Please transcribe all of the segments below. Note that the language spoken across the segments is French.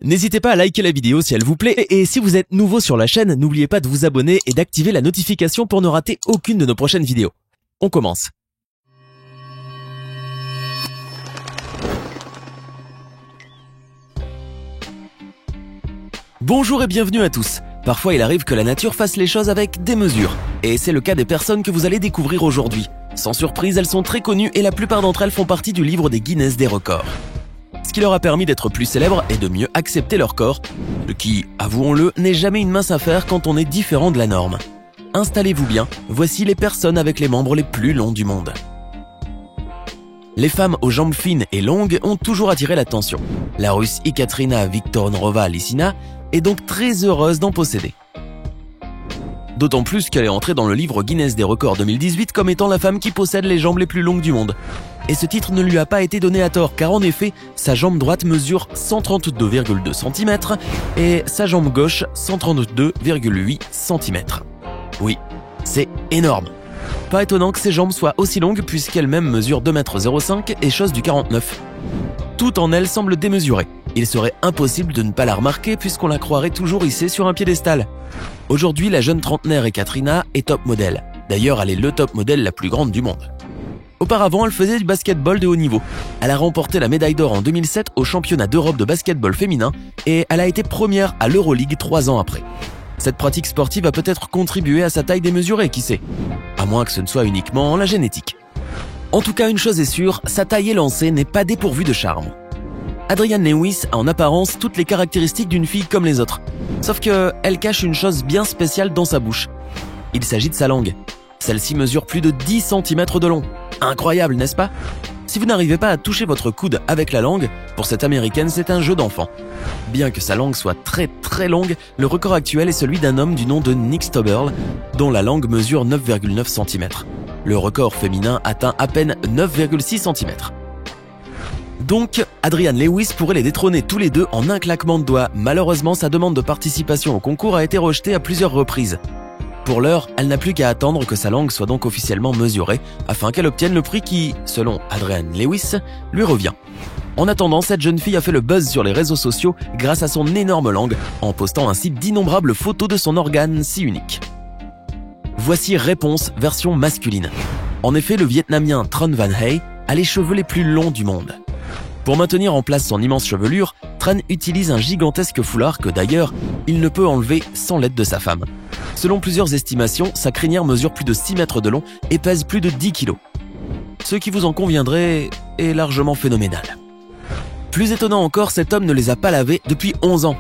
N'hésitez pas à liker la vidéo si elle vous plaît et si vous êtes nouveau sur la chaîne, n'oubliez pas de vous abonner et d'activer la notification pour ne rater aucune de nos prochaines vidéos. On commence. Bonjour et bienvenue à tous. Parfois il arrive que la nature fasse les choses avec démesure, et c'est le cas des personnes que vous allez découvrir aujourd'hui. Sans surprise, elles sont très connues et la plupart d'entre elles font partie du livre des Guinness des records. Ce qui leur a permis d'être plus célèbres et de mieux accepter leur corps, ce qui, avouons-le, n'est jamais une mince affaire quand on est différent de la norme. Installez-vous bien, voici les personnes avec les membres les plus longs du monde. Les femmes aux jambes fines et longues ont toujours attiré l'attention. La Russe Ekaterina Viktorovna-Lysina est donc très heureuse d'en posséder. D'autant plus qu'elle est entrée dans le livre Guinness des records 2018 comme étant la femme qui possède les jambes les plus longues du monde. Et ce titre ne lui a pas été donné à tort, car en effet, sa jambe droite mesure 132,2 cm et sa jambe gauche 132,8 cm. Oui, c'est énorme. Pas étonnant que ses jambes soient aussi longues puisqu'elle-même mesure 2,05 m et chose du 49. Tout en elle semble démesuré. Il serait impossible de ne pas la remarquer puisqu'on la croirait toujours hissée sur un piédestal. Aujourd'hui, la jeune trentenaire Ekaterina est top modèle. D'ailleurs, elle est le top modèle la plus grande du monde. Auparavant, elle faisait du basketball de haut niveau. Elle a remporté la médaille d'or en 2007 au championnat d'Europe de basketball féminin et elle a été première à l'Euroleague 3 ans après. Cette pratique sportive a peut-être contribué à sa taille démesurée, qui sait, à moins que ce ne soit uniquement la génétique. En tout cas, une chose est sûre, sa taille élancée n'est pas dépourvue de charme. Adrienne Lewis a en apparence toutes les caractéristiques d'une fille comme les autres, sauf qu'elle cache une chose bien spéciale dans sa bouche. Il s'agit de sa langue. Celle-ci mesure plus de 10 cm de long. Incroyable, n'est-ce pas? Si vous n'arrivez pas à toucher votre coude avec la langue, pour cette américaine, c'est un jeu d'enfant. Bien que sa langue soit très longue, le record actuel est celui d'un homme du nom de Nick Stoberl, dont la langue mesure 9,9 cm. Le record féminin atteint à peine 9,6 cm. Donc, Adrienne Lewis pourrait les détrôner tous les deux en un claquement de doigts. Malheureusement, sa demande de participation au concours a été rejetée à plusieurs reprises. Pour l'heure, elle n'a plus qu'à attendre que sa langue soit donc officiellement mesurée afin qu'elle obtienne le prix qui, selon Adrienne Lewis, lui revient. En attendant, cette jeune fille a fait le buzz sur les réseaux sociaux grâce à son énorme langue, en postant ainsi d'innombrables photos de son organe si unique. Voici réponse version masculine. En effet, le Vietnamien Tran Van Hay a les cheveux les plus longs du monde. Pour maintenir en place son immense chevelure, Tran utilise un gigantesque foulard que d'ailleurs, il ne peut enlever sans l'aide de sa femme. Selon plusieurs estimations, sa crinière mesure plus de 6 mètres de long et pèse plus de 10 kg. Ce qui vous en conviendrait est largement phénoménal. Plus étonnant encore, cet homme ne les a pas lavés depuis 11 ans.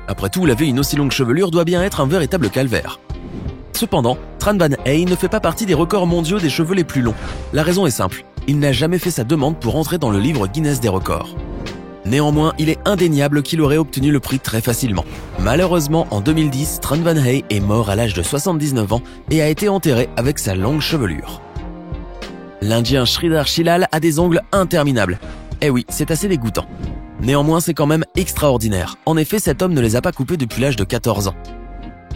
Après tout, laver une aussi longue chevelure doit bien être un véritable calvaire. Cependant, Tran Van Hay ne fait pas partie des records mondiaux des cheveux les plus longs. La raison est simple, il n'a jamais fait sa demande pour entrer dans le livre Guinness des records. Néanmoins, il est indéniable qu'il aurait obtenu le prix très facilement. Malheureusement, en 2010, Tran Van Hay est mort à l'âge de 79 ans et a été enterré avec sa longue chevelure. L'Indien Sridhar Shilal a des ongles interminables. Eh oui, c'est assez dégoûtant. Néanmoins, c'est quand même extraordinaire. En effet, cet homme ne les a pas coupés depuis l'âge de 14 ans.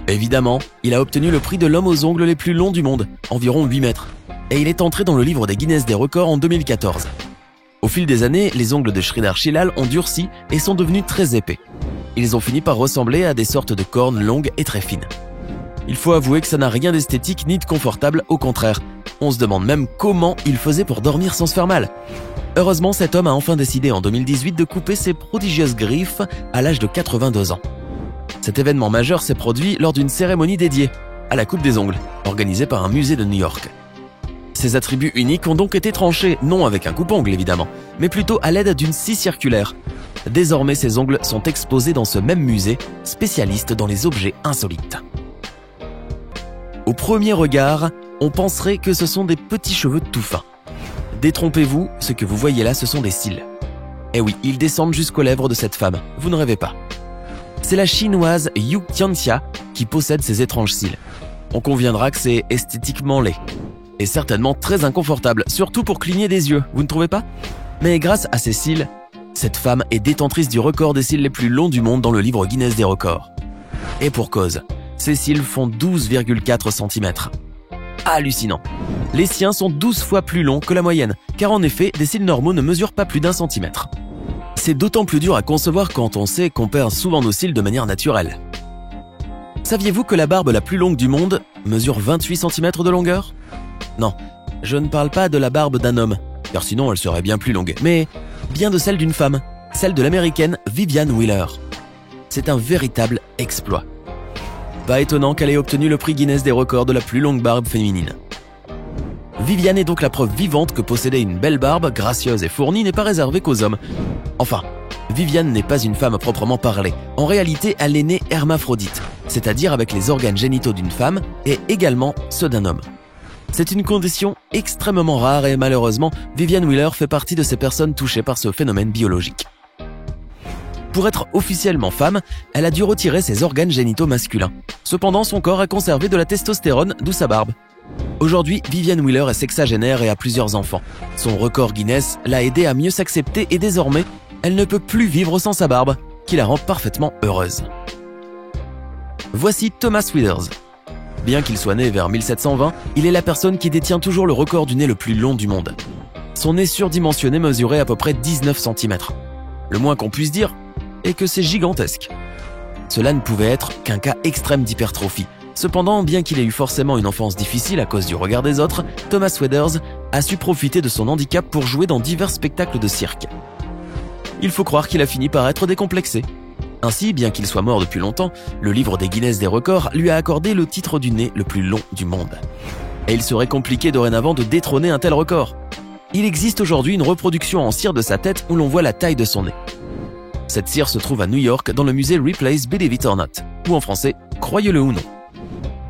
Évidemment, il a obtenu le prix de l'homme aux ongles les plus longs du monde, environ 8 mètres. Et il est entré dans le livre des Guinness des records en 2014. Au fil des années, les ongles de Sridhar Shilal ont durci et sont devenus très épais. Ils ont fini par ressembler à des sortes de cornes longues et très fines. Il faut avouer que ça n'a rien d'esthétique ni de confortable, au contraire. On se demande même comment il faisait pour dormir sans se faire mal. Heureusement, cet homme a enfin décidé en 2018 de couper ses prodigieuses griffes à l'âge de 82 ans. Cet événement majeur s'est produit lors d'une cérémonie dédiée à la coupe des ongles, organisée par un musée de New York. Ces attributs uniques ont donc été tranchés, non avec un coupe-ongle évidemment, mais plutôt à l'aide d'une scie circulaire. Désormais, ces ongles sont exposés dans ce même musée, spécialiste dans les objets insolites. Au premier regard, on penserait que ce sont des petits cheveux tout fins. Détrompez-vous, ce que vous voyez là, ce sont des cils. Eh oui, ils descendent jusqu'aux lèvres de cette femme, vous ne rêvez pas. C'est la chinoise Yu Tianxia qui possède ces étranges cils. On conviendra que c'est esthétiquement laid. Et certainement très inconfortable, surtout pour cligner des yeux, vous ne trouvez pas? Mais grâce à ces cils, cette femme est détentrice du record des cils les plus longs du monde dans le livre Guinness des records. Et pour cause, ses cils font 12,4 cm. Hallucinant. Les siens sont 12 fois plus longs que la moyenne, car en effet, des cils normaux ne mesurent pas plus d'1 cm. C'est d'autant plus dur à concevoir quand on sait qu'on perd souvent nos cils de manière naturelle. Saviez-vous que la barbe la plus longue du monde mesure 28 cm de longueur? Non, je ne parle pas de la barbe d'un homme, car sinon elle serait bien plus longue, mais bien de celle d'une femme, celle de l'américaine Vivian Wheeler. C'est un véritable exploit. Pas étonnant qu'elle ait obtenu le prix Guinness des records de la plus longue barbe féminine. Vivian est donc la preuve vivante que posséder une belle barbe, gracieuse et fournie, n'est pas réservé qu'aux hommes. Enfin, Vivian n'est pas une femme à proprement parler. En réalité, elle est née hermaphrodite, c'est-à-dire avec les organes génitaux d'une femme et également ceux d'un homme. C'est une condition extrêmement rare et malheureusement, Vivian Wheeler fait partie de ces personnes touchées par ce phénomène biologique. Pour être officiellement femme, elle a dû retirer ses organes génitaux masculins. Cependant, son corps a conservé de la testostérone, d'où sa barbe. Aujourd'hui, Vivian Wheeler est sexagénaire et a plusieurs enfants. Son record Guinness l'a aidée à mieux s'accepter et désormais, elle ne peut plus vivre sans sa barbe, qui la rend parfaitement heureuse. Voici Thomas Withers. Bien qu'il soit né vers 1720, il est la personne qui détient toujours le record du nez le plus long du monde. Son nez surdimensionné mesurait à peu près 19 cm. Le moins qu'on puisse dire est que c'est gigantesque. Cela ne pouvait être qu'un cas extrême d'hypertrophie. Cependant, bien qu'il ait eu forcément une enfance difficile à cause du regard des autres, Thomas Withers a su profiter de son handicap pour jouer dans divers spectacles de cirque. Il faut croire qu'il a fini par être décomplexé. Ainsi, bien qu'il soit mort depuis longtemps, le livre des Guinness des records lui a accordé le titre du nez le plus long du monde. Et il serait compliqué dorénavant de détrôner un tel record. Il existe aujourd'hui une reproduction en cire de sa tête où l'on voit la taille de son nez. Cette cire se trouve à New York dans le musée Ripley's Believe It or Not, ou en français, croyez-le ou non.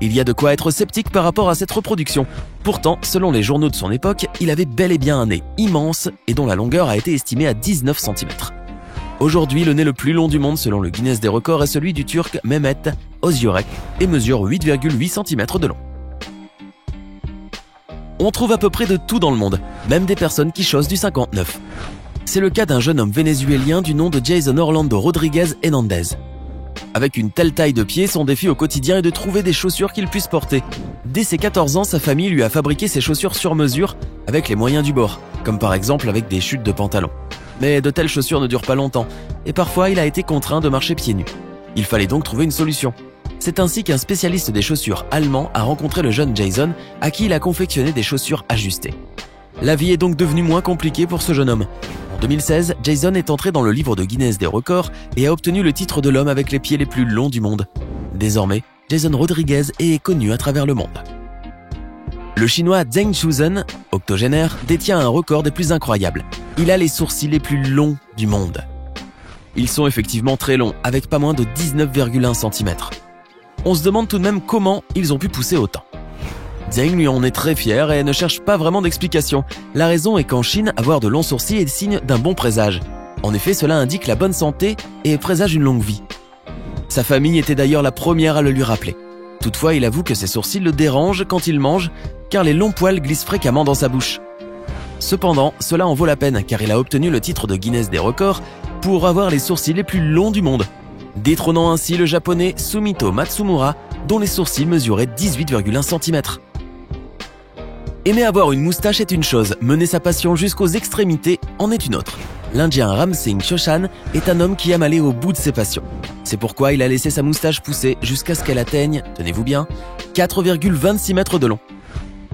Il y a de quoi être sceptique par rapport à cette reproduction. Pourtant, selon les journaux de son époque, il avait bel et bien un nez immense et dont la longueur a été estimée à 19 cm. Aujourd'hui, le nez le plus long du monde selon le Guinness des records est celui du Turc Mehmet Özgürek et mesure 8,8 cm de long. On trouve à peu près de tout dans le monde, même des personnes qui chaussent du 59. C'est le cas d'un jeune homme vénézuélien du nom de Jason Orlando Rodriguez Hernandez. Avec une telle taille de pied, son défi au quotidien est de trouver des chaussures qu'il puisse porter. Dès ses 14 ans, sa famille lui a fabriqué ses chaussures sur mesure avec les moyens du bord, comme par exemple avec des chutes de pantalon. Mais de telles chaussures ne durent pas longtemps, et parfois il a été contraint de marcher pieds nus. Il fallait donc trouver une solution. C'est ainsi qu'un spécialiste des chaussures allemand a rencontré le jeune Jason, à qui il a confectionné des chaussures ajustées. La vie est donc devenue moins compliquée pour ce jeune homme. En 2016, Jason est entré dans le livre de Guinness des records et a obtenu le titre de l'homme avec les pieds les plus longs du monde. Désormais, Jason Rodriguez est connu à travers le monde. Le chinois Zheng Shuzhen, octogénaire, détient un record des plus incroyables. Il a les sourcils les plus longs du monde. Ils sont effectivement très longs, avec pas moins de 19,1 cm. On se demande tout de même comment ils ont pu pousser autant. Zheng lui en est très fier et ne cherche pas vraiment d'explication. La raison est qu'en Chine, avoir de longs sourcils est signe d'un bon présage. En effet, cela indique la bonne santé et présage une longue vie. Sa famille était d'ailleurs la première à le lui rappeler. Toutefois, il avoue que ses sourcils le dérangent quand il mange, car les longs poils glissent fréquemment dans sa bouche. Cependant, cela en vaut la peine, car il a obtenu le titre de Guinness des records pour avoir les sourcils les plus longs du monde, détrônant ainsi le japonais Sumito Matsumura, dont les sourcils mesuraient 18,1 cm. Aimer avoir une moustache est une chose, mener sa passion jusqu'aux extrémités en est une autre. L'Indien Ram Singh Chauhan est un homme qui aime aller au bout de ses passions. C'est pourquoi il a laissé sa moustache pousser jusqu'à ce qu'elle atteigne, tenez-vous bien, 4,26 mètres de long.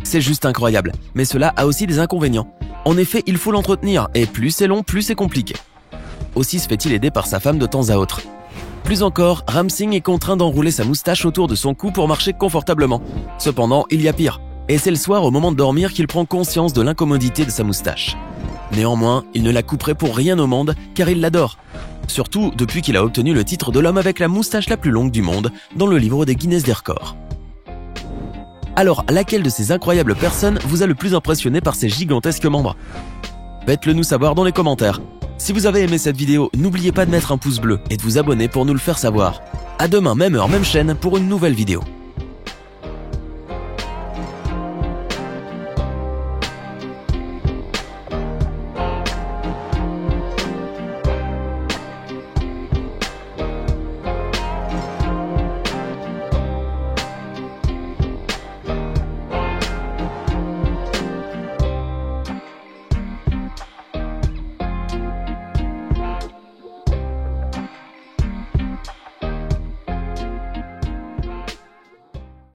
C'est juste incroyable, mais cela a aussi des inconvénients. En effet, il faut l'entretenir, et plus c'est long, plus c'est compliqué. Aussi se fait-il aider par sa femme de temps à autre. Plus encore, Ram Singh est contraint d'enrouler sa moustache autour de son cou pour marcher confortablement. Cependant, il y a pire. Et c'est le soir au moment de dormir qu'il prend conscience de l'incommodité de sa moustache. Néanmoins, il ne la couperait pour rien au monde car il l'adore. Surtout depuis qu'il a obtenu le titre de l'homme avec la moustache la plus longue du monde dans le livre des Guinness des records. Alors, laquelle de ces incroyables personnes vous a le plus impressionné par ses gigantesques membres? Faites-le nous savoir dans les commentaires. Si vous avez aimé cette vidéo, n'oubliez pas de mettre un pouce bleu et de vous abonner pour nous le faire savoir. À demain, même heure, même chaîne pour une nouvelle vidéo.